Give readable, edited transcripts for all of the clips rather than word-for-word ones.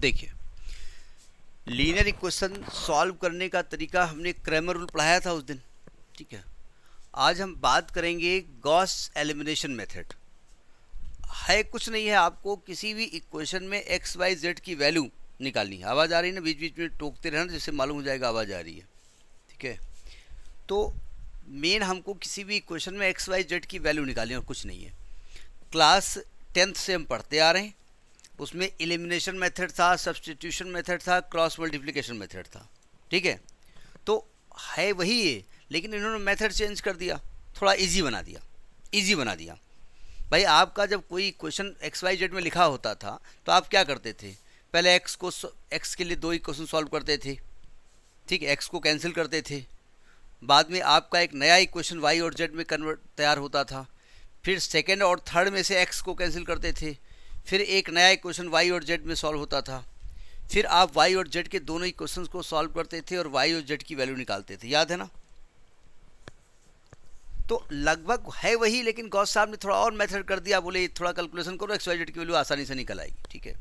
देखिए, linear equation solve करने का तरीका हमने क्रैमर रूल पढ़ाया था उस दिन। ठीक है, आज हम बात करेंगे गॉस एलिमिनेशन मेथड। है कुछ नहीं है, आपको किसी भी इक्वेशन में एक्स वाई जेड की वैल्यू निकालनी है। आवाज़ आ रही है ना, बीच बीच में टोकते रहना जिससे मालूम हो जाएगा आवाज़ आ रही है। ठीक है, तो मेन हमको किसी भी इक्वेशन में एक्स वाई जेड की वैल्यू निकालनी है और कुछ नहीं है। क्लास 10th से हम पढ़ते आ रहे हैं, उसमें एलिमिनेशन मेथड था, सब्स्टिट्यूशन मेथड था, क्रॉस मल्टीप्लिकेशन मेथड था। ठीक है, तो है वही है, लेकिन इन्होंने मेथड चेंज कर दिया, थोड़ा इजी बना दिया। इजी बना दिया भाई। आपका जब कोई क्वेश्चन एक्स वाई जेड में लिखा होता था तो आप क्या करते थे? पहले एक्स के लिए दो इक्वेशन सॉल्व करते थे। ठीक है, एक्स को कैंसिल करते थे। बाद में आपका एक नया इक्वेशन वाई और जेड में कन्वर्ट तैयार होता था। फिर सेकेंड और थर्ड में से एक्स को कैंसिल करते थे। फिर एक नया इक्वेशन वाई और जेड में सॉल्व होता था। फिर आप वाई और जेड के दोनों इक्वेशंस को सॉल्व करते थे और वाई और जेड की वैल्यू निकालते थे। याद है ना? तो लगभग है वही, लेकिन गॉस साहब ने थोड़ा और मेथड कर दिया। बोले थोड़ा कैलकुलेशन करो, एक्स वाई जेड की वैल्यू आसानी से निकल आएगी। ठीक है,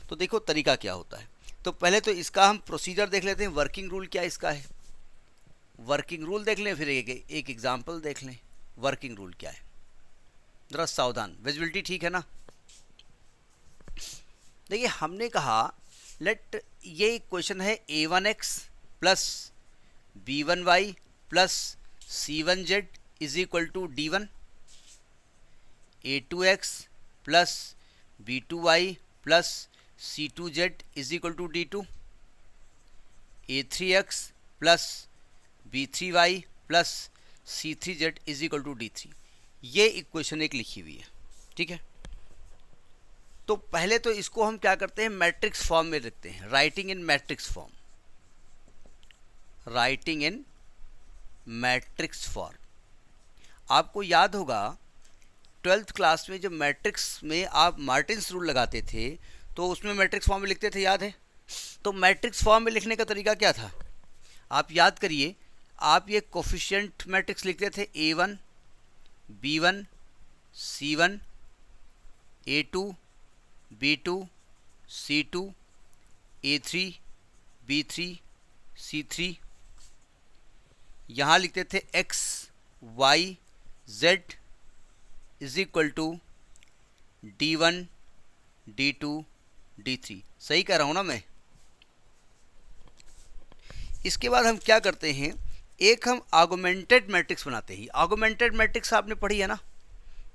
तो देखो तरीका क्या होता है। तो पहले तो इसका हम प्रोसीजर देख लेते हैं। वर्किंग रूल क्या इसका है, वर्किंग रूल देख लें, फिर एक एग्जाम्पल देख लें। वर्किंग रूल क्या है, जरा सावधान। विजिबिलिटी ठीक है ना? देखिए, हमने कहा लेट ये इक्वेशन है a1x plus b1y plus c1z is equal to d1, a2x plus b2y plus c2z is equal to d2, a3x plus b3y plus c3z is equal to d3। ये इक्वेशन एक लिखी हुई है। ठीक है, तो पहले तो इसको हम क्या करते हैं, मैट्रिक्स फॉर्म में लिखते हैं। Writing in matrix form, writing in matrix form. आपको याद होगा 12th क्लास में जब मैट्रिक्स में आप मार्टिन्स रूल लगाते थे तो उसमें मैट्रिक्स फॉर्म में लिखते थे, याद है? तो मैट्रिक्स फॉर्म में लिखने का तरीका क्या था, आप याद करिए। आप ये कोफिशिएंट मैट्रिक्स लिखते थे a1 b1 c1 a2 b2 c2 a3 b3 c3। यहाँ लिखते थे x y z is equal to d1 d2 d3। सही कह रहा हूँ ना मैं? इसके बाद हम क्या करते हैं, एक हम आर्गुमेंटेड मैट्रिक्स बनाते हैं। आर्गुमेंटेड मैट्रिक्स आपने पढ़ी है ना,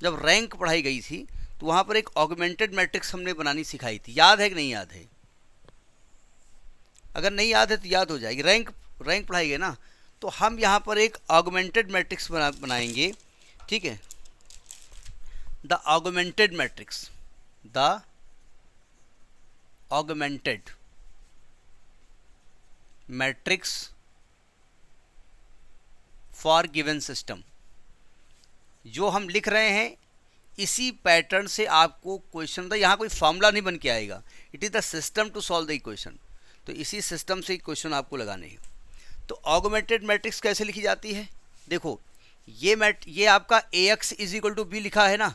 जब रैंक पढ़ाई गई थी तो वहाँ पर एक ऑगमेंटेड मैट्रिक्स हमने बनानी सिखाई थी। याद है कि नहीं याद है? अगर नहीं याद है तो याद हो जाएगी। रैंक पढ़ाई गई ना, तो हम यहाँ पर एक ऑगमेंटेड मैट्रिक्स बनाएंगे। ठीक है, the augmented matrix, the augmented matrix for given system. जो हम लिख रहे हैं इसी पैटर्न से आपको क्वेश्चन था। यहाँ कोई फॉर्मूला नहीं बन के आएगा, it is the system to solve the equation. तो इसी सिस्टम से क्वेश्चन आपको लगाने हैं। तो ऑगमेंटेड मैट्रिक्स कैसे लिखी जाती है, देखो ये आपका ax is equal to b लिखा है ना।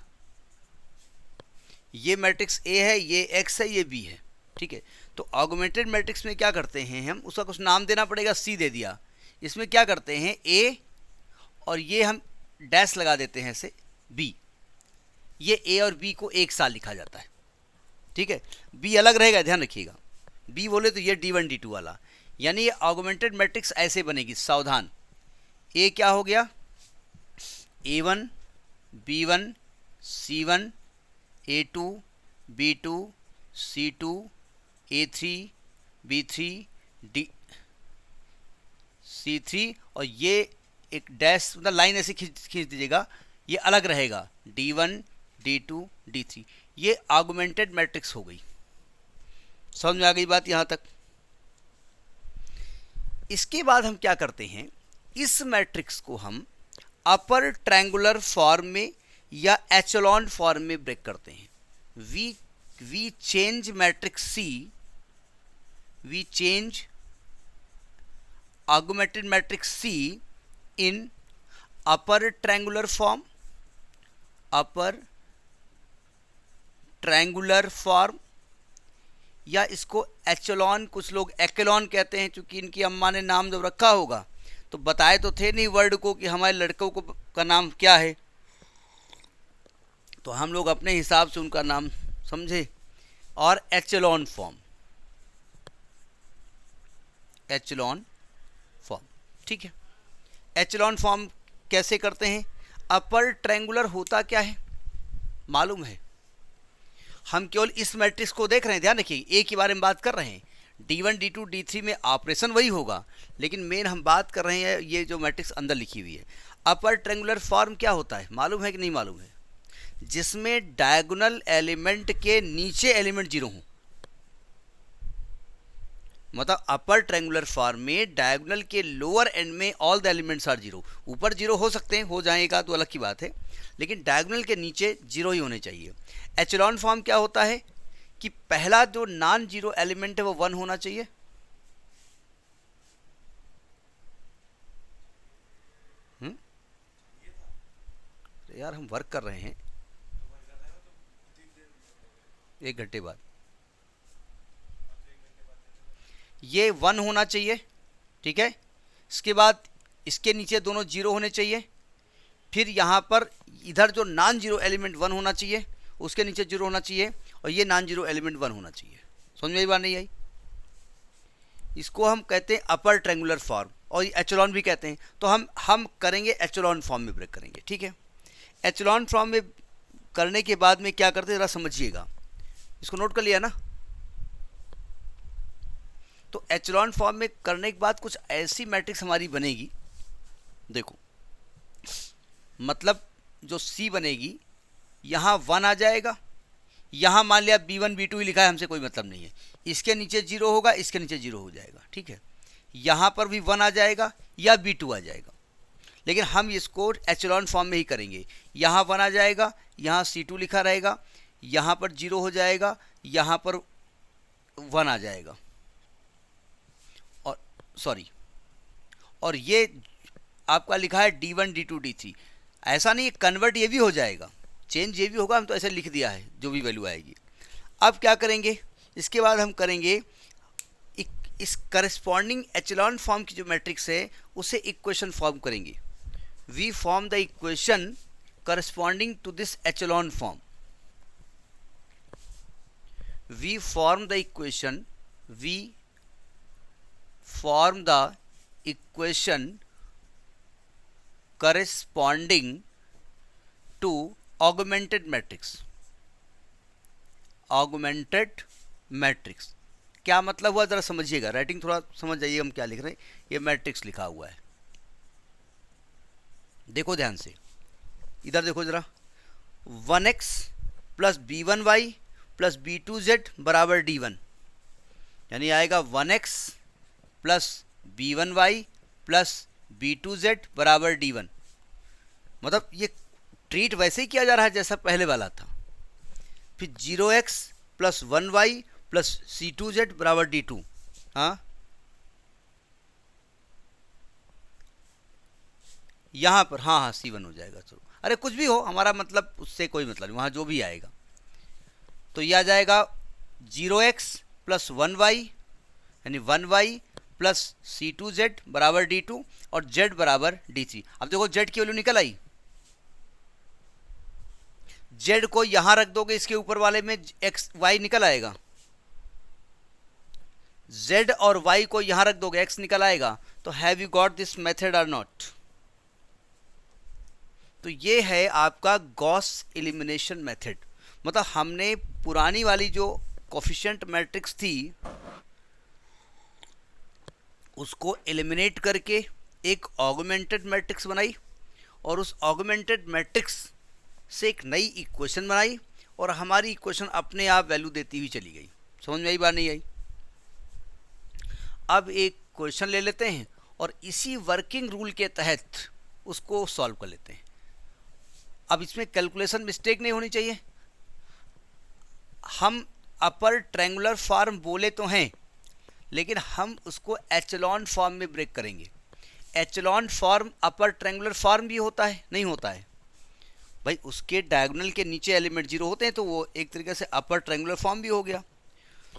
ये मैट्रिक्स a है, ये x है, ये b है। ठीक है, तो ऑगमेंटेड मैट्रिक्स में क्या करते हैं हम, उसका कुछ नाम देना पड़ेगा। c दे दिया। इसमें क्या करते हैं, a और ये हम डैश लगा देते हैं ऐसे b। ये a और b को एक साथ लिखा जाता है। ठीक है, b अलग रहेगा, ध्यान रखिएगा। b बोले तो ये d1 d2 वाला, यानी ये ऑगमेंटेड मैट्रिक्स ऐसे बनेगी। सावधान, a क्या हो गया, a1 b1 c1 a2 b2 c2 a3 b3 d c3, और ये एक डैश मतलब लाइन ऐसे खींच दीजिएगा, ये अलग रहेगा d1 d2 d3। ये आर्गुमेंटेड मैट्रिक्स हो गई। समझ में आ गई बात यहाँ तक? इसके बाद हम क्या करते हैं, इस मैट्रिक्स को हम अपर ट्रायंगुलर फॉर्म में या एचेलॉन फॉर्म में ब्रेक करते हैं। We change matrix C, we change augmented matrix C in upper triangular form, upper triangular form या इसको एचलॉन, कुछ लोग एक्लॉन कहते हैं, क्योंकि इनकी अम्मा ने नाम जब रखा होगा तो बताए तो थे नहीं वर्ड को कि हमारे लड़कों को का नाम क्या है, तो हम लोग अपने हिसाब से उनका नाम समझे। और एचलॉन फॉर्म, एचलॉन फॉर्म, ठीक है। एचलॉन फॉर्म कैसे करते हैं? अपर ट्रायंगुलर होता क्या है मालूम है? हम केवल इस मैट्रिक्स को देख रहे हैं, ध्यान रखिए, ए के बारे में बात कर रहे हैं। D1 D2 D3 में ऑपरेशन वही होगा, लेकिन मेन हम बात कर रहे हैं ये जो मैट्रिक्स अंदर लिखी हुई है। अपर ट्रायंगुलर फॉर्म क्या होता है मालूम है कि नहीं मालूम है? जिसमें डायगोनल एलिमेंट के नीचे एलिमेंट जीरो हों, मतलब अपर ट्रायंगुलर फॉर्म में डायगोनल के लोअर एंड में all the elements are zero. ऊपर जीरो हो सकते हैं, हो जाएगा तो अलग की बात है, लेकिन डायगोनल के नीचे जीरो ही होने चाहिए। एचलॉन फॉर्म क्या होता है कि पहला जो नॉन जीरो एलिमेंट है वो 1 होना चाहिए, यार हम वर्क कर रहे हैं 1 घंटे बाद, ये 1 होना चाहिए, ठीक है। इसके बाद इसके नीचे दोनों जीरो होने चाहिए, फिर यहाँ पर इधर जो नॉन जीरो एलिमेंट 1 होना चाहिए, उसके नीचे जीरो होना चाहिए, और ये नॉन जीरो एलिमेंट 1 होना चाहिए। समझ में आई बात नहीं आई? इसको हम कहते हैं अपर ट्रायंगुलर फॉर्म, और ये एचलॉन भी कहते हैं। तो हम करेंगे एचलॉन फॉर्म में ब्रेक करेंगे, ठीक है। एचलॉन फॉर्म में करने के बाद में क्या करते हैं ज़रा समझिएगा, इसको नोट कर लिया ना? तो एचलॉन फॉर्म में करने के बाद कुछ ऐसी मैट्रिक्स हमारी बनेगी, देखो, मतलब जो C बनेगी यहाँ 1 आ जाएगा, यहाँ मान लिया B1 B2 ही लिखा है, हमसे कोई मतलब नहीं है, इसके नीचे जीरो होगा, इसके नीचे जीरो हो जाएगा, ठीक है। यहाँ पर भी 1 आ जाएगा या B2 आ जाएगा, लेकिन हम इसको एचलॉन फॉर्म में ही करेंगे। यहाँ 1 आ जाएगा, यहाँ C2 लिखा रहेगा, यहाँ पर जीरो हो जाएगा, यहाँ पर 1 आ जाएगा, और सॉरी, और ये आपका लिखा है D1 D2 D3, ऐसा नहीं, कन्वर्ट ये भी हो जाएगा, चेंज ये भी होगा, हम तो ऐसे लिख दिया है जो भी वैल्यू आएगी। अब क्या करेंगे, इसके बाद हम करेंगे इस करस्पॉन्डिंग एचलॉन फॉर्म की जो मैट्रिक्स है उसे इक्वेशन फॉर्म करेंगे। We form the equation corresponding to this echelon form, we form the equation, we form the equation corresponding to augmented matrix, augmented matrix क्या मतलब हुआ जरा समझिएगा, राइटिंग थोड़ा समझ जाइए हम क्या लिख रहे हैं। ये मैट्रिक्स लिखा हुआ है, देखो ध्यान से, इधर देखो जरा, 1x plus b1y plus b2z बराबर d1, यानी आएगा 1x plus b1y plus b2z बराबर d1, मतलब ये ट्रीट वैसे ही किया जा रहा है जैसा पहले वाला था। फिर 0x plus 1y plus c2z बराबर d2, हाँ, यहाँ पर हाँ c1 हो जाएगा, चलो अरे कुछ भी हो, हमारा मतलब उससे कोई मतलब नहीं, वहाँ जो भी आएगा। तो ये आ जाएगा 0x प्लस 1y यानी 1y प्लस C2z बराबर D2 और Z बराबर D3। अब देखो Z की वैल्यू निकल आई, Z को यहां रख दोगे, इसके ऊपर वाले में x y निकल आएगा, Z और y को यहां रख दोगे x निकल आएगा। तो have you got this method और नॉट? तो ये है आपका गॉस एलिमिनेशन मेथड, मतलब हमने पुरानी वाली जो कोफिशिएंट मैट्रिक्स थी उसको एलिमिनेट करके एक ऑगमेंटेड मैट्रिक्स बनाई, और उस ऑगमेंटेड मैट्रिक्स से एक नई इक्वेशन बनाई, और हमारी इक्वेशन अपने आप वैल्यू देती हुई चली गई। समझ में आई बात नहीं आई? अब एक क्वेश्चन ले लेते हैं और इसी वर्किंग रूल के तहत उसको सॉल्व कर लेते हैं। अब इसमें कैलकुलेशन मिस्टेक नहीं होनी चाहिए। हम अपर ट्रायंगुलर फॉर्म बोले तो हैं, लेकिन हम उसको एचलॉन फॉर्म में ब्रेक करेंगे। एचलॉन फॉर्म अपर ट्रायंगुलर फॉर्म भी होता है, नहीं होता है भाई, उसके डायगोनल के नीचे एलिमेंट जीरो होते हैं, तो वो एक तरीके से अपर ट्रायंगुलर फॉर्म भी हो गया।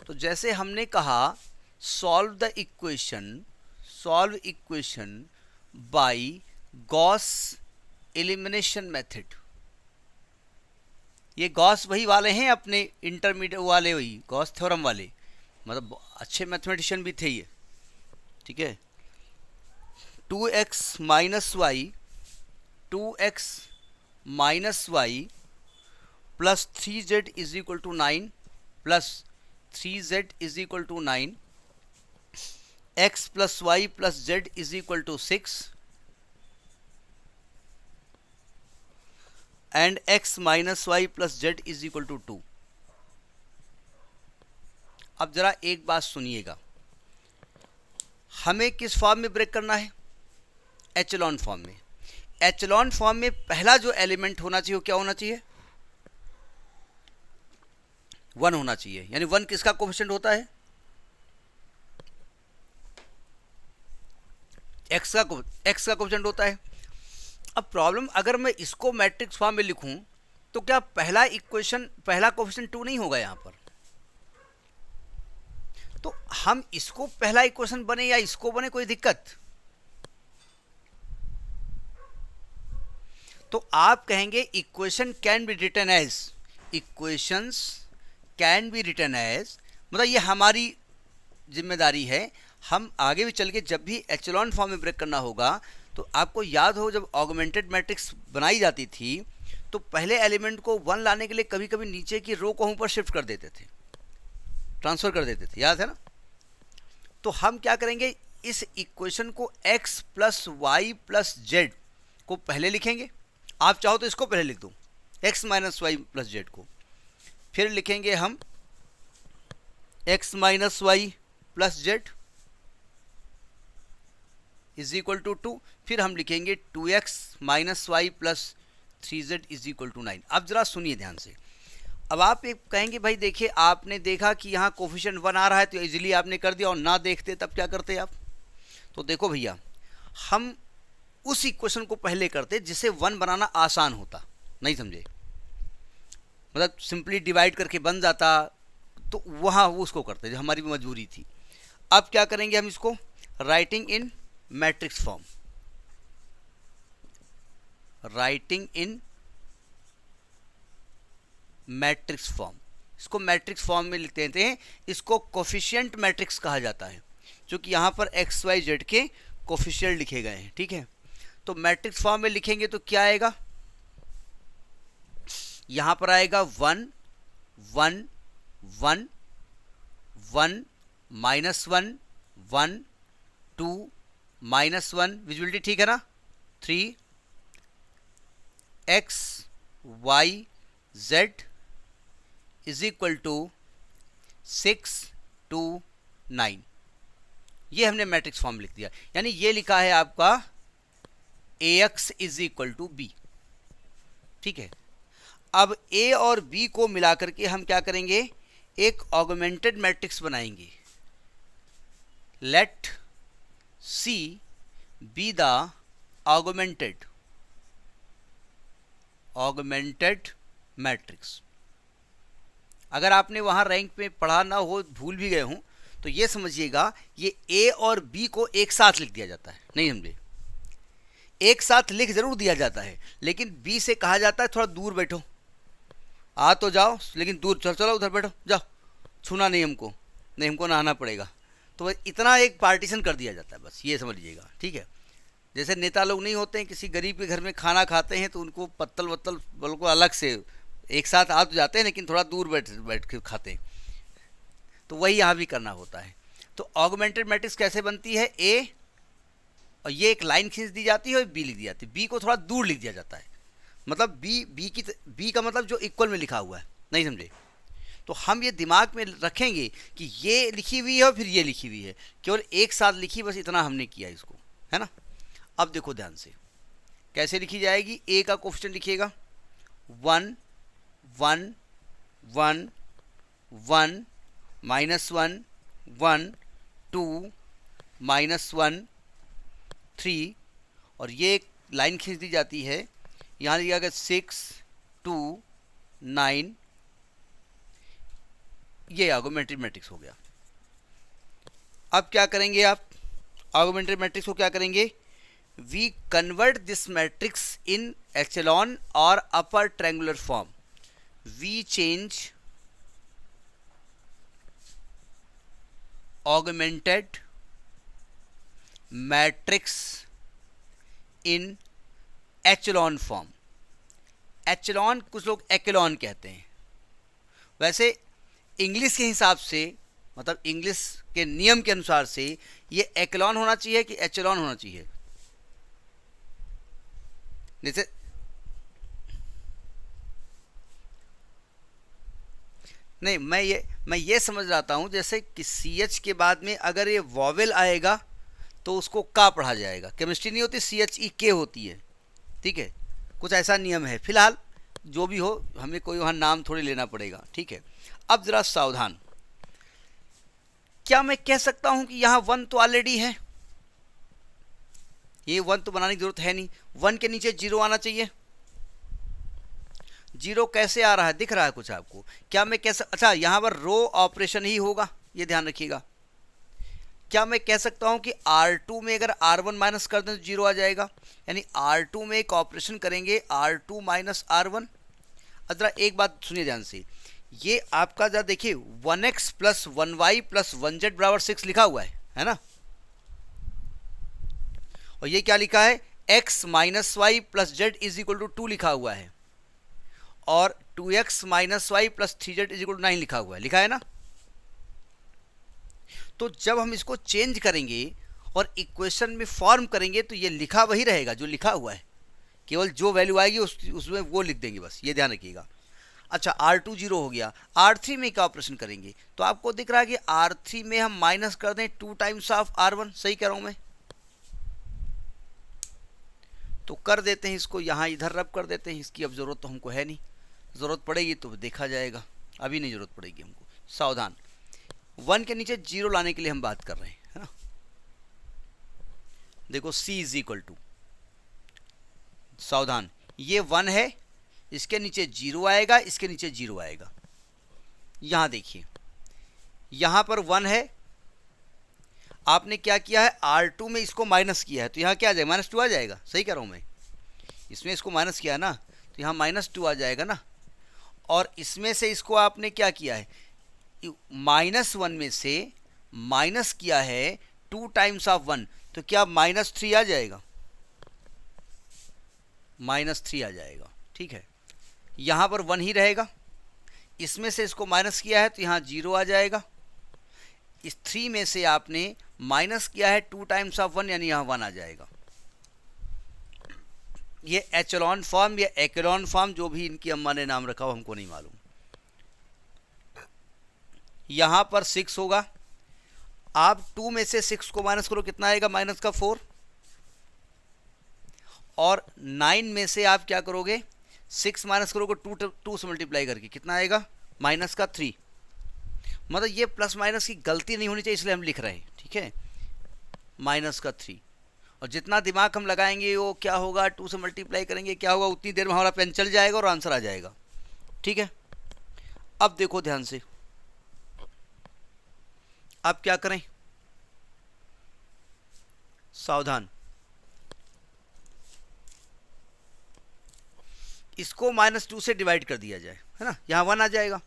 तो जैसे हमने कहा solve equation by Gauss elimination method. ये गॉस वही वाले हैं अपने इंटरमीडिएट वाले, वही गॉस थ्योरम वाले, मतलब अच्छे मैथमेटिशियन भी थे ये, ठीक है। 2x minus y plus 3z is equal to 9 plus 3z is equal to 9, x plus y plus z is equal to 6 and x minus y plus z is equal to 2। अब जरा एक बात सुनिएगा, हमें किस फॉर्म में break करना है? एचेलॉन फॉर्म में। एचेलॉन फॉर्म में पहला जो एलिमेंट होना चाहिए वो क्या होना चाहिए? 1 होना चाहिए। यानी 1 किसका कोफिशिएंट होता है? x का कोफिशिएंट होता है। अब प्रॉब्लम, अगर मैं इसको मैट्रिक्स फॉर्म में लिखूं तो क्या पहला कोफिशिएंट 2 नहीं होगा यहां पर? तो हम इसको पहला इक्वेशन बने या इसको बने, कोई दिक्कत? तो आप कहेंगे equations can be written as, मतलब ये हमारी जिम्मेदारी है। हम आगे भी चल के जब भी एचेलॉन फॉर्म में ब्रेक करना होगा तो आपको याद हो जब ऑगमेंटेड मैट्रिक्स बनाई जाती थी तो पहले एलिमेंट को 1 लाने के लिए कभी कभी नीचे की रो को ऊपर शिफ्ट कर देते थे, ट्रांसफर कर देते थे, याद है ना? तो हम क्या करेंगे, इस इक्वेशन को x plus y plus z को पहले लिखेंगे। आप चाहो तो इसको पहले लिख दो, x minus y plus z को, फिर लिखेंगे हम x minus y plus z is equal to 2, फिर हम लिखेंगे 2x minus y plus 3z is equal to 9। अब जरा सुनिए ध्यान से। अब आप एक कहेंगे भाई देखिए आपने देखा कि यहाँ कोफिशिएंट 1 आ रहा है तो इजीली आपने कर दिया, और ना देखते तब क्या करते आप? तो देखो भैया, हम उस इक्वेशन को पहले करते जिसे 1 बनाना आसान होता, नहीं समझे? मतलब सिंपली डिवाइड करके बन जाता, तो वहाँ वो उसको करते, जो हमारी मजबूरी थी। अब क्या करेंगे हम इसको? राइटिंग इन मैट्रिक्स फॉर्म, इसको मैट्रिक्स फॉर्म में लिखते हैं। इसको कोफिशिएंट मैट्रिक्स कहा जाता है, क्योंकि यहाँ पर एक्स वाई जेड के कोफिशिएंट लिखे गए हैं, ठीक है। तो मैट्रिक्स फॉर्म में लिखेंगे तो क्या आएगा? यहाँ पर आएगा 1 1 1 1 माइनस 1 1 2 माइनस 1, विजिबिलिटी ठीक है ना? 3 x y z is equal to 6 2 9। ये हमने मैट्रिक्स फॉर्म लिख दिया, यानी ये लिखा है आपका ax is equal to b, ठीक है। अब a और b को मिलाकर के हम क्या करेंगे? एक ऑगमेंटेड मैट्रिक्स बनाएंगे। Let C be the augmented matrix. अगर आपने वहां रैंक में पढ़ा ना हो, भूल भी गए हों, तो ये समझिएगा ये A और B को एक साथ लिख दिया जाता है, नहीं समझे? एक साथ लिख जरूर दिया जाता है, लेकिन B से कहा जाता है थोड़ा दूर बैठो, आ तो जाओ लेकिन दूर, चलो उधर बैठो, जाओ, छूना नहीं हमको, नहीं हमको नहाना पड़ेगा। तो इतना एक पार्टीशन कर दिया जाता है, बस ये समझ लीजिएगा, ठीक है। जैसे नेता लोग नहीं होते हैं, किसी गरीब के घर में खाना खाते हैं तो उनको पत्तल वत्तल बिल्कुल अलग से, एक साथ आ तो जाते हैं लेकिन थोड़ा दूर बैठ के खाते हैं, तो वही यहाँ भी करना होता है। तो ऑगमेंटेड मैट्रिक्स कैसे बनती है? A और ये एक लाइन खींच दी जाती है और B लिख दी जाती है, B को थोड़ा दूर लिख दिया जाता है, मतलब B का मतलब जो इक्वल में लिखा हुआ है, नहीं समझे? तो हम ये दिमाग में रखेंगे कि ये लिखी हुई है और फिर ये लिखी हुई है, केवल एक साथ लिखी, बस इतना हमने किया इसको, है ना। अब देखो ध्यान से कैसे लिखी जाएगी। A का कोफिशिएंट लिखिएगा 1 1 1 1 माइनस 1 1 2 माइनस 1 3, और ये एक लाइन खींच दी जाती है, यहाँ लिखा गया 6 2 9, ये ऑगमेंटेड मैट्रिक्स हो गया। अब क्या करेंगे आप, ऑगमेंटेड मैट्रिक्स को क्या करेंगे, we convert this matrix in echelon और upper triangular form, we change augmented matrix in echelon form. Echelon कुछ लोग एक्लॉन कहते हैं, वैसे इंग्लिश के हिसाब से, मतलब इंग्लिश के नियम के अनुसार से ये एक्लॉन होना चाहिए कि एचेलॉन होना चाहिए। जैसे नहीं, मैं ये समझ रहा हूँ जैसे कि सी एच के बाद में अगर ये वॉवेल आएगा तो उसको का पढ़ा जाएगा। केमिस्ट्री नहीं होती, सी एच ई के होती है, ठीक है, कुछ ऐसा नियम है। फिलहाल जो भी हो, हमें कोई वहाँ नाम थोड़ी लेना पड़ेगा, ठीक है। अब ज़रा सावधान, क्या मैं कह सकता हूँ कि यहाँ 1 तो ऑलरेडी है, ये 1 तो बनाने की जरूरत है नहीं, 1 के नीचे 0 आना चाहिए। 0 कैसे आ रहा है, दिख रहा है कुछ आपको? क्या मैं कह सकता, अच्छा यहाँ पर रो ऑपरेशन ही होगा, ये ध्यान रखिएगा। क्या मैं कह सकता हूँ कि R2 में अगर R1 माइनस कर दें तो 0 आ जाएगा, यानी R2 में एक ऑपरेशन करेंगे R2 माइनस R1। अदरा एक बात सुनिए ध्यान से, ये आपका जरा देखिए 1x plus 1y plus 1z बराबर 6 लिखा हुआ है ना, और ये क्या लिखा है, x minus y plus z is equal to 2 लिखा हुआ है, और 2x minus y plus 3z is equal to 9 लिखा हुआ है, लिखा है ना। तो जब हम इसको चेंज करेंगे और इक्वेशन में फॉर्म करेंगे तो ये लिखा वही रहेगा जो लिखा हुआ है, केवल जो वैल्यू आएगी उसमें वो लिख देंगे, बस ये ध्यान रखिएगा। अच्छा R2 0 हो गया, R3 में क्या ऑपरेशन करेंगे, तो आपको दिख रहा है कि R3 में हम माइनस कर दें 2 टाइम्स ऑफ R1, सही कह रहा हूं मैं, तो कर देते हैं इसको, यहाँ इधर रब कर देते हैं, इसकी अब ज़रूरत तो हमको है नहीं, ज़रूरत पड़ेगी तो देखा जाएगा, अभी नहीं ज़रूरत पड़ेगी हमको। सावधान, 1 के नीचे 0 लाने के लिए हम बात कर रहे हैं, है ना। देखो C इज इक्वल टू, सावधान, ये 1 है, इसके नीचे 0 आएगा, इसके नीचे 0 आएगा। यहाँ देखिए, यहाँ पर 1 है, आपने क्या किया है, R2 में इसको माइनस किया है, तो यहाँ क्या आ जाएगा, -2 आ जाएगा, सही कह रहा हूँ मैं, इसमें इसको माइनस किया है ना, तो यहाँ -2 आ जाएगा ना। और इसमें से इसको आपने क्या किया है, -1 में से माइनस किया है 2 टाइम्स ऑफ 1, तो क्या -3 आ जाएगा, -3 आ जाएगा, ठीक है। यहाँ पर 1 ही रहेगा, इसमें से इसको माइनस किया है तो यहाँ 0 आ जाएगा, इस 3 में से आपने माइनस किया है 2 टाइम्स ऑफ 1, यानी यहाँ 1 आ जाएगा। ये एचेलॉन फॉर्म या एक्लॉन फॉर्म, जो भी इनकी अम्मा ने नाम रखा हो हमको नहीं मालूम। यहाँ पर 6 होगा, आप 2 में से 6 को माइनस करो, कितना आएगा, माइनस का 4, और 9 में से आप क्या करोगे, 6 माइनस करोगे 2 से मल्टीप्लाई करके, कितना आएगा, माइनस का 3। मतलब ये प्लस माइनस की गलती नहीं होनी चाहिए, इसलिए हम लिख रहे हैं, ठीक है, माइनस का 3। और जितना दिमाग हम लगाएंगे वो क्या होगा, 2 से मल्टीप्लाई करेंगे क्या होगा, उतनी देर में हमारा पेन चल जाएगा और आंसर आ जाएगा, ठीक है। अब देखो ध्यान से, अब क्या करें, सावधान, इसको -2 से डिवाइड कर दिया जाए, है ना, यहाँ 1 आ जाएगा।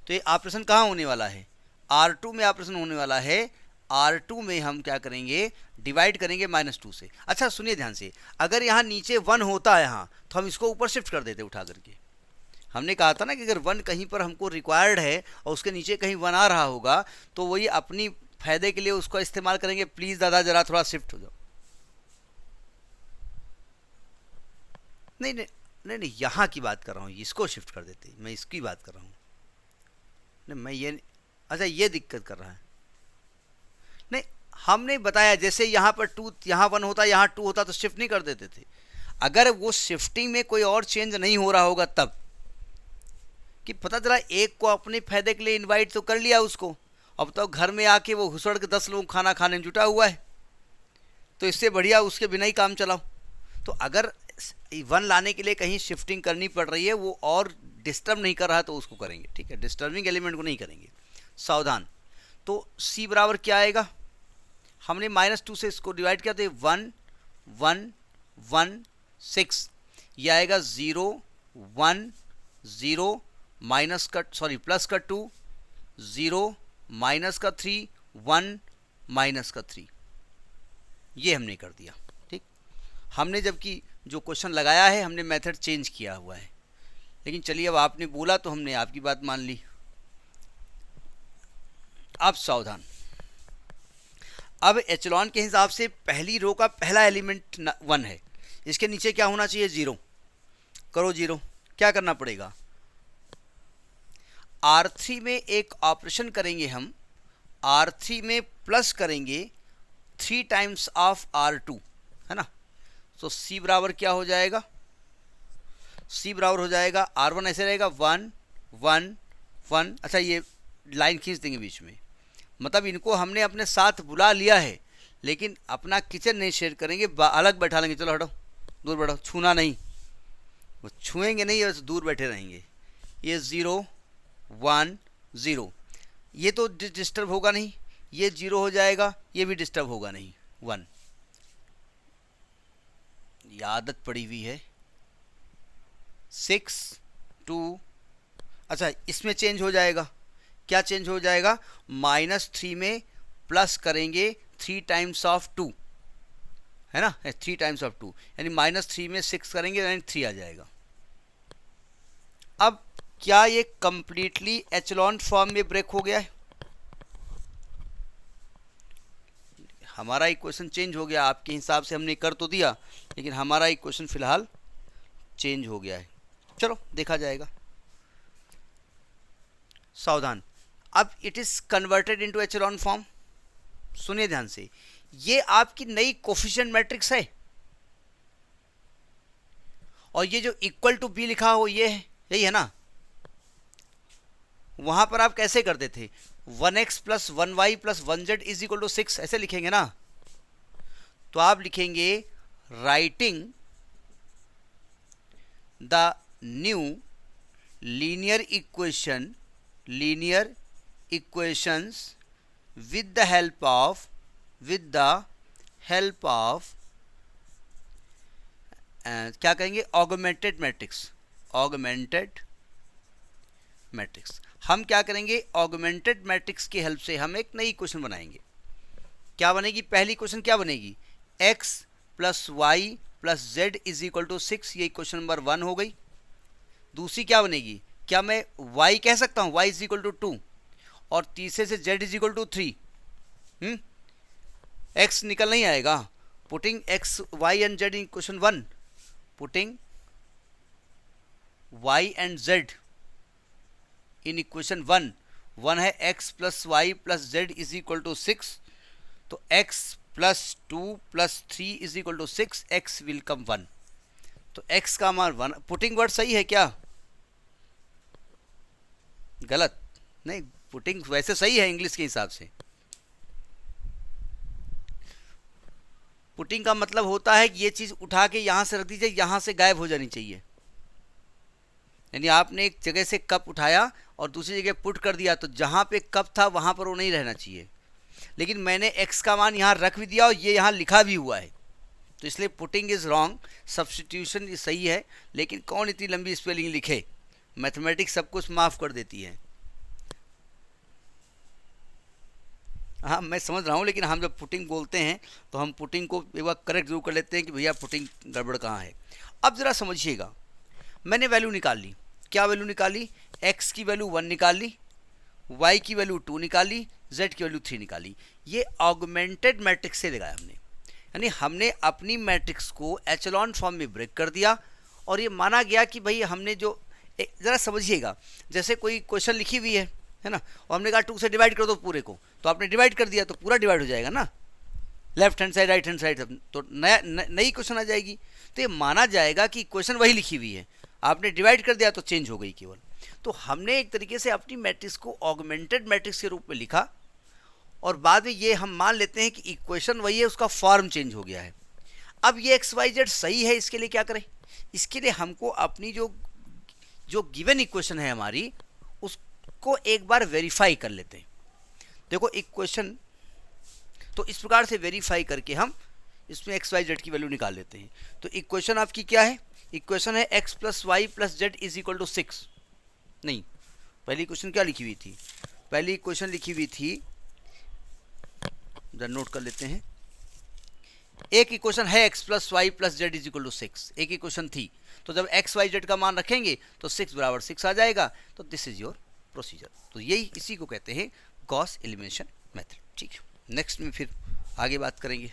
तो ये ऑपरेशन कहाँ होने वाला है, R2 में ऑपरेशन होने वाला है, R2 में हम क्या करेंगे, डिवाइड करेंगे -2 से। अच्छा सुनिए ध्यान से, अगर यहाँ नीचे 1 होता है यहाँ, तो हम इसको ऊपर शिफ्ट कर देते उठा करके। हमने कहा था ना कि अगर 1 कहीं पर हमको रिक्वायर्ड है और उसके नीचे कहीं 1 आ रहा होगा, तो वही अपनी फायदे के लिए उसको इस्तेमाल करेंगे। प्लीज़ दादा जरा थोड़ा शिफ्ट हो जाओ। नहीं नहीं नहीं नहीं, यहाँ की बात कर रहा हूँ, इसको शिफ्ट कर देते, मैं इसकी बात कर रहा हूँ। नहीं मैं ये, अच्छा ये दिक्कत कर रहा है, नहीं हमने बताया जैसे यहाँ पर 2, यहाँ 1 होता, यहाँ 2 होता तो शिफ्ट नहीं कर देते थे। अगर वो शिफ्टिंग में कोई और चेंज नहीं हो रहा होगा तब, कि पता चला एक को अपने फायदे के लिए इनवाइट तो कर लिया उसको, अब तो घर में आके वो घुसड़ के 10 लोग खाना खाने में जुटा हुआ है, तो इससे बढ़िया उसके बिना ही काम चलाओ। तो अगर 1 लाने के लिए कहीं शिफ्टिंग करनी पड़ रही है, वो और डिस्टर्ब नहीं कर रहा तो उसको करेंगे, ठीक है, डिस्टर्बिंग एलिमेंट को नहीं करेंगे। सावधान। तो c बराबर क्या आएगा, हमने -2 से इसको डिवाइड किया तो 1 1 1 6, ये आएगा 0 1 0 माइनस का सॉरी प्लस का 2 0 माइनस का 3 1 माइनस का 3, ये हमने कर दिया। ठीक, हमने जबकि जो क्वेश्चन लगाया है हमने मेथड चेंज किया हुआ है, लेकिन चलिए अब आपने बोला तो हमने आपकी बात मान ली। अब सावधान, अब एचलॉन के हिसाब से पहली रो का पहला एलिमेंट 1 है, इसके नीचे क्या होना चाहिए 0, करो 0, क्या करना पड़ेगा R3 में एक ऑपरेशन करेंगे हम, R3 में प्लस करेंगे 3 टाइम्स ऑफ R2, है ना। तो C बराबर क्या हो जाएगा, C बराबर हो जाएगा R1 ऐसे रहेगा 1 1 1, अच्छा ये लाइन खींच देंगे बीच में, मतलब इनको हमने अपने साथ बुला लिया है, लेकिन अपना किचन नहीं शेयर करेंगे, अलग बैठा लेंगे। चलो हटो, दूर बैठो, छूना नहीं, वो छुएंगे नहीं और दूर बैठे रहेंगे। ये 0 1 0, ये तो डिस्टर्ब होगा नहीं, ये 0 हो जाएगा, ये भी डिस्टर्ब होगा नहीं 1, ये आदत पड़ी हुई है। 6 2, अच्छा इसमें चेंज हो जाएगा, क्या चेंज हो जाएगा, -3 में प्लस करेंगे 3 टाइम्स ऑफ 2, है ना, 3 टाइम्स ऑफ 2, यानी -3 में 6 करेंगे यानी 3 आ जाएगा। अब क्या ये कंप्लीटली एचलॉन फॉर्म में ब्रेक हो गया है, हमारा इक्वेशन चेंज हो गया, आपके हिसाब से हमने कर तो दिया, लेकिन हमारा इक्वेशन फिलहाल चेंज हो गया है। चलो देखा जाएगा। सावधान, अब it is converted into echelon form. सुनिए ध्यान से, ये आपकी नई कोफिशिएंट मैट्रिक्स है, और ये जो इक्वल टू बी लिखा हो ये है, यही है ना। वहां पर आप कैसे करते थे, 1x plus 1y plus 1z is equal to 6 ऐसे लिखेंगे ना। तो आप लिखेंगे writing the new linear equations with the help of क्या कहेंगे, ऑगमेंटेड मैट्रिक्स। हम क्या करेंगे, ऑगमेंटेड मैट्रिक्स की हेल्प से हम एक नई इक्वेशन बनाएंगे। क्या बनेगी, पहली इक्वेशन क्या बनेगी, x plus y plus z is equal to 6, ये इक्वेशन नंबर 1 हो गई। दूसरी क्या बनेगी, क्या मैं y कह सकता हूँ, y इज इक्वल टू 2, और तीसरे से z is equal to 3, x निकल नहीं आएगा, putting x y and z in equation 1, putting y and z in equation 1 है x plus y plus z is equal to 6, तो x plus 2 plus 3 is equal to 6, x will come 1, तो x का मान 1। Putting word सही है क्या, गलत नहीं, पुटिंग वैसे सही है इंग्लिश के हिसाब से। पुटिंग का मतलब होता है कि ये चीज उठा के यहां से रख दीजिए, यहां से गायब हो जानी चाहिए, यानी आपने एक जगह से कप उठाया और दूसरी जगह पुट कर दिया, तो जहां पे कप था वहां पर वो नहीं रहना चाहिए, लेकिन मैंने x का मान यहां रख भी दिया और ये यहां लिखा भी हुआ है, तो इसलिए पुटिंग इज रॉन्ग, सब्स्टिट्यूशन सही है, लेकिन कौन इतनी लंबी स्पेलिंग लिखे, मैथमेटिक्स सब कुछ माफ कर देती है। हाँ मैं समझ रहा हूँ, लेकिन हम जब पुटिंग बोलते हैं तो हम पुटिंग को एक बार करेक्ट जरूर कर लेते हैं कि भैया पुटिंग गड़बड़ कहाँ है। अब ज़रा समझिएगा, मैंने वैल्यू निकाल ली, क्या वैल्यू निकाली, x की वैल्यू 1 निकाल ली, y की वैल्यू 2 निकाली, z की वैल्यू 3 निकाली, ये ऑगमेंटेड मैट्रिक्स से लगाया हमने, यानी हमने अपनी मैट्रिक्स को एचलॉन फॉर्म में ब्रेक कर दिया, और ये माना गया कि भाई हमने जो ज़रा समझिएगा, जैसे कोई क्वेश्चन लिखी हुई है ना, और हमने कहा 2 से डिवाइड कर दो पूरे को, तो आपने डिवाइड कर दिया तो पूरा डिवाइड हो जाएगा ना, left hand side right hand side, तो नई क्वेश्चन आ जाएगी, तो ये माना जाएगा कि क्वेश्चन वही लिखी हुई है, आपने डिवाइड कर दिया तो चेंज हो गई केवल। तो हमने एक तरीके से अपनी मैट्रिक्स को ऑगमेंटेड मैट्रिक्स के रूप में लिखा, और बाद में ये हम मान लेते हैं कि इक्वेशन वही है, उसका फॉर्म चेंज हो गया है। अब ये XYZ सही है, इसके लिए क्या करें, इसके लिए हमको अपनी जो गिवन इक्वेशन है हमारी, उसको एक बार वेरीफाई कर लेते हैं। देखो इक्वेशन तो इस प्रकार से वेरीफाई करके हम इसमें एक्स वाई जेड की वैल्यू निकाल लेते हैं। तो इक्वेशन आपकी क्या है? इक्वेशन है x plus y plus z is equal to 6। नहीं, पहली इक्वेशन क्या लिखी हुई थी? पहली इक्वेशन लिखी हुई थी, जरा नोट कर लेते हैं। एक इक्वेशन है x plus y plus z is equal to 6, एक इक्वेशन थी। तो जब एक्स वाई जेड का मान रखेंगे तो 6 बराबर 6 आ जाएगा। तो दिस इज योर प्रोसीजर। तो यही इसी को कहते हैं गॉस एलिमिनेशन मेथड। ठीक है, नेक्स्ट में फिर आगे बात करेंगे।